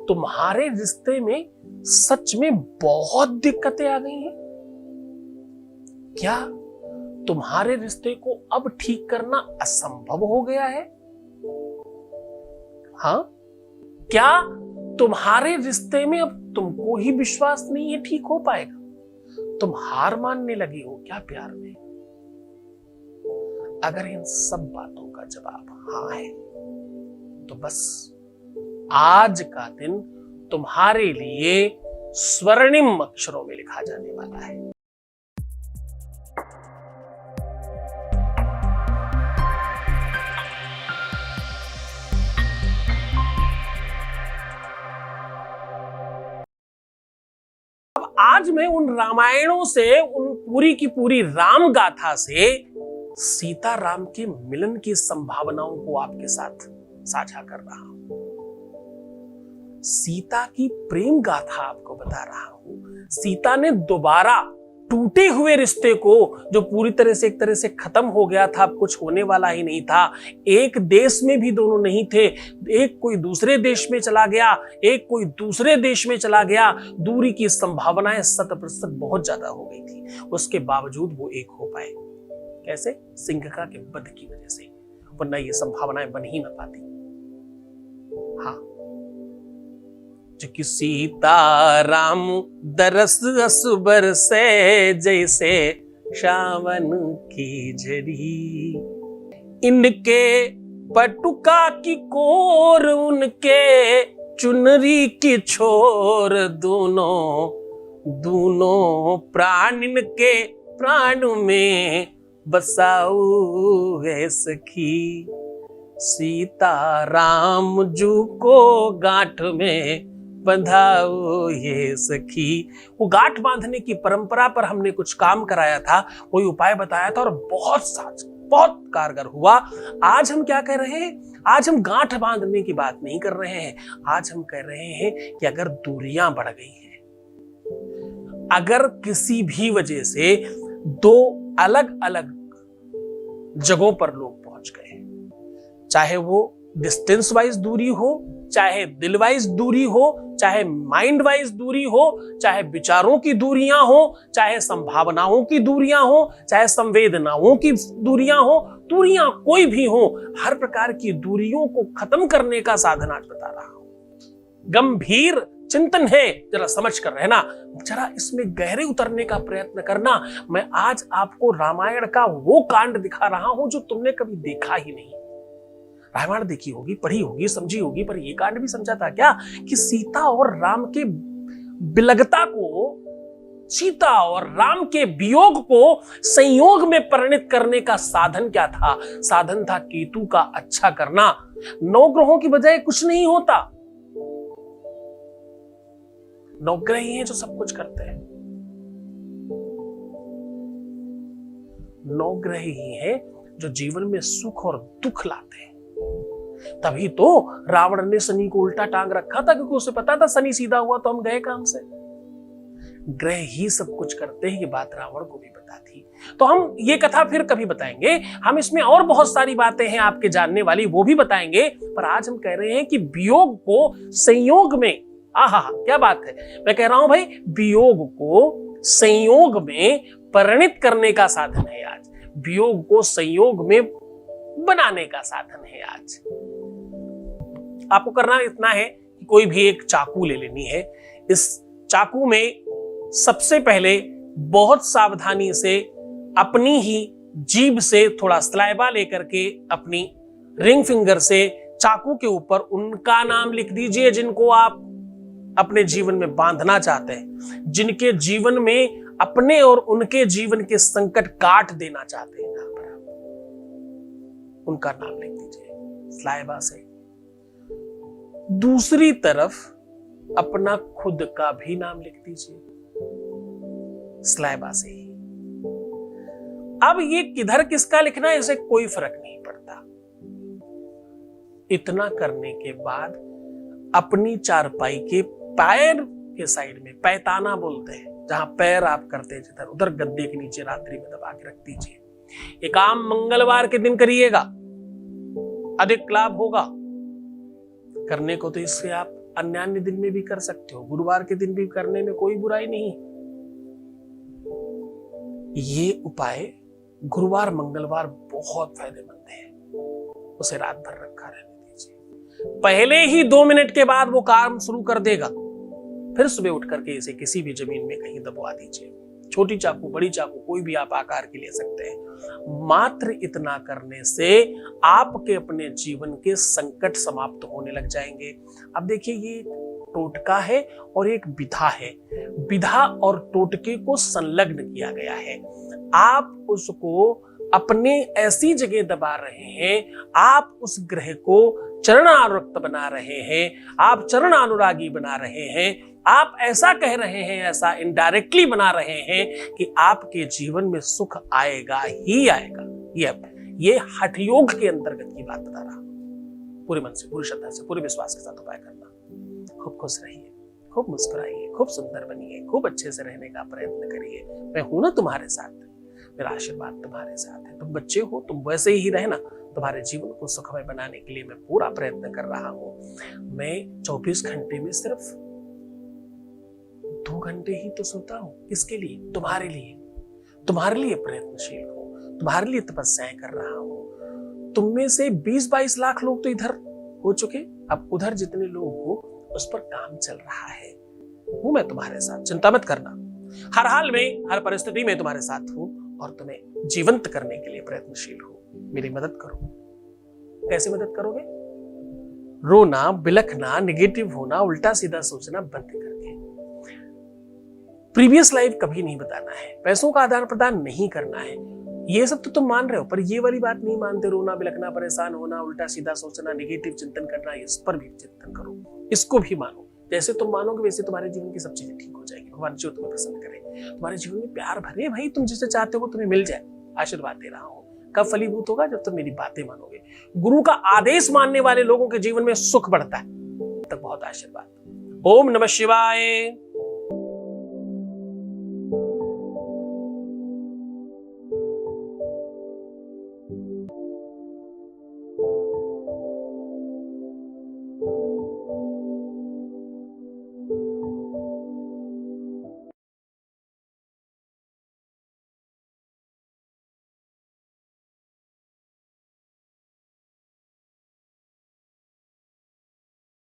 तुम्हारे रिश्ते में सच में बहुत दिक्कतें आ गई हैं? क्या तुम्हारे रिश्ते को अब ठीक करना असंभव हो गया है? हाँ, क्या तुम्हारे रिश्ते में अब तुमको ही विश्वास नहीं है ठीक हो पाएगा? तुम हार मानने लगी हो क्या प्यार में? अगर इन सब बातों का जवाब हाँ है तो बस आज का दिन तुम्हारे लिए स्वर्णिम अक्षरों में लिखा जाने वाला है। अब आज मैं उन रामायणों से, उन पूरी की पूरी राम गाथा से सीता राम के मिलन की संभावनाओं को आपके साथ साझा कर रहा हूं। सीता की प्रेम गाथा आपको बता रहा हूं। सीता ने दोबारा टूटे हुए रिश्ते को, जो पूरी तरह से एक तरह से खत्म हो गया था, अब कुछ होने वाला ही नहीं था, एक देश में भी दोनों नहीं थे, एक कोई दूसरे देश में चला गया, एक कोई दूसरे देश में चला गया, दूरी की संभावनाएं 100% बहुत ज्यादा हो गई थी, उसके बावजूद वो एक हो पाए। कैसे? सिंघका के वध की वजह से, वरना ये संभावनाएं बन ही ना पाती। हाँ, कि सीता राम दरस असबर से जैसे सावन की झड़ी, इनके पटुका की कोर उनके चुनरी की छोर, दोनों दोनों प्राण इनके प्राण में बसाऊ है सखी, सीता राम जू को गांठ में बंधाओ ये सखी। वो गांठ बांधने की परंपरा पर हमने कुछ काम कराया था, कोई उपाय बताया था और बहुत कारगर हुआ। आज हम क्या कह रहे हैं? आज हम गांठ बांधने की बात नहीं कर रहे हैं, आज हम कह रहे हैं कि अगर दूरियां बढ़ गई हैं, अगर किसी भी वजह से दो अलग अलग जगहों पर लोग पहुंच गए, चाहे वो डिस्टेंस वाइज दूरी हो, चाहे दिल वाइज दूरी हो, चाहे माइंड वाइज दूरी हो, चाहे विचारों की दूरियां हो, चाहे संभावनाओं की दूरियां हो, चाहे संवेदनाओं की दूरियां हो, दूरियां कोई भी हो, हर प्रकार की दूरियों को खत्म करने का साधन आज बता रहा हूं। गंभीर चिंतन है, जरा समझ कर रहना, जरा इसमें गहरे उतरने का प्रयत्न करना। मैं आज आपको रामायण का वो कांड दिखा रहा हूं जो तुमने कभी देखा ही नहीं। रामायण देखी होगी, पढ़ी होगी, समझी होगी, पर ये कांड भी समझा था क्या कि सीता और राम के विलगता को, सीता और राम के वियोग को संयोग में परिणत करने का साधन क्या था? साधन था केतु का अच्छा करना। 9 ग्रहों की बजाय कुछ नहीं होता, 9 ग्रह ही हैं जो सब कुछ करते हैं, 9 ग्रह ही हैं जो जीवन में सुख और दुख लाते हैं। तभी तो रावण ने शनि को उल्टा टांग रखा था, क्योंकि उसे पता था शनि सीधा हुआ तो हम गए काम से। ग्रह ही सब कुछ करते हैं, ये बात रावण को भी पता थी। तो हम ये कथा फिर कभी बताएंगे, हम इसमें और बहुत सारी बातें हैं आपके जानने वाली, वो भी बताएंगे। पर आज हम कह रहे हैं कि वियोग को संयोग में, आहा क्या बात है, मैं कह रहा हूं भाई, वियोग को संयोग में परिणित करने का साधन है आज, वियोग को संयोग में बनाने का साधन है आज। आपको करना इतना है कि कोई भी एक चाकू ले लेनी है। इस चाकू में सबसे पहले बहुत सावधानी से अपनी ही जीभ से थोड़ा सलाइवा लेकर के अपनी रिंग फिंगर से चाकू के ऊपर उनका नाम लिख दीजिए जिनको आप अपने जीवन में बांधना चाहते हैं, जिनके जीवन में अपने और उनके जीवन के संकट काट देना चाहते हैं, यहां पर उनका नाम लिख दीजिए सलाइवा से। दूसरी तरफ अपना खुद का भी नाम लिख दीजिए सलाइवा से ही। अब ये किधर किसका लिखना है इसे कोई फर्क नहीं पड़ता। इतना करने के बाद अपनी चारपाई के पैर के साइड में, पैताना बोलते हैं, जहां पैर आप करते हैं जिधर, उधर गद्दे के नीचे रात्रि में दबा के रख दीजिए। ये काम मंगलवार के दिन करिएगा, अधिक लाभ होगा। करने को तो इससे आप अन्य दिन में भी कर सकते हो, गुरुवार के दिन भी करने में कोई बुराई नहीं। ये उपाय गुरुवार मंगलवार बहुत फायदेमंद है। उसे रात भर रखा रहने दीजिए। पहले ही 2 मिनट के बाद वो काम शुरू कर देगा। फिर सुबह उठ करके इसे किसी भी जमीन में कहीं दबवा दीजिए। छोटी चाकू, बड़ी चाकू, कोई भी आप आकार की ले सकते हैं। मात्र इतना करने से आपके अपने जीवन के संकट समाप्त होने लग जाएंगे। अब देखिए, ये टोटका है और एक विधा है। विधा और टोटके को संलग्न किया गया है। आप उसको अपने ऐसी जगह दबा रहे हैं, आप उस ग्रह को चरणानुरक्त बना रहे हैं, आप चरणानुरागी बना रहे हैं, आप ऐसा कह रहे हैं, ऐसा इनडायरेक्टली बना रहे हैं कि आपके जीवन में सुख आएगा ही आएगा। ये हठ योग के अंतर्गत की बात बता रहा हूं। पूरे मन से, पूरी श्रद्धा से, पूरे विश्वास के साथ उपाय करना। खूब खुश रहिए, खूब मुस्कुराइए, खूब सुंदर बनिए, खूब अच्छे से रहने का प्रयत्न करिए। मैं हूं ना तुम्हारे साथ, मेरा आशीर्वाद तुम्हारे साथ है। तुम बच्चे हो, तुम वैसे ही रहना। तुम्हारे जीवन को सुखमय बनाने के लिए मैं पूरा प्रयत्न कर रहा हूं। मैं 24 घंटे में सिर्फ 2 घंटे ही तो सोता हूं। किसके लिए? तुम्हारे लिए। तुम्हारे लिए प्रयत्नशील हूं, तुम्हारे लिए तपस्याएं कर रहा हूं। तुम में से 20-22 लाख लोग तो इधर हो चुके, अब उधर जितने लोग हो उस पर काम चल रहा है। हूं मैं तुम्हारे साथ, चिंता मत करना। हर हाल में, हर परिस्थिति में तुम्हारे साथ हूं और तुम्हें जीवंत करने के लिए प्रयत्नशील हूं। मेरी मदद करो। कैसे मदद करोगे? रोना, बिलखना, नेगेटिव होना, उल्टा सीधा सोचना बंद करके। प्रीवियस लाइफ कभी नहीं बताना है, पैसों का आदान प्रदान नहीं करना है। ये सब तो तुम मान रहे हो, पर ये वाली बात नहीं मानते। रोना, बिलखना, परेशान होना, उल्टा सीधा सोचना, नेगेटिव चिंतन करना, इस पर भी चिंतन करो, इसको भी मानो। जैसे तुम मानोगे वैसे तुम्हारे जीवन की सब चीजें ठीक हो जाएगी। भगवान जी तुम्हें पसंद करे, तुम्हारे जीवन में प्यार भरे। भाई, तुम जिसे चाहते हो तुम्हें मिल जाए। आशीर्वाद दे रहा हूं। कब फलीभूत होगा? जब तुम मेरी बातें मानोगे। गुरु का आदेश मानने वाले लोगों के जीवन में सुख बढ़ता है। तब बहुत आशीर्वाद। ओम नमः शिवाय।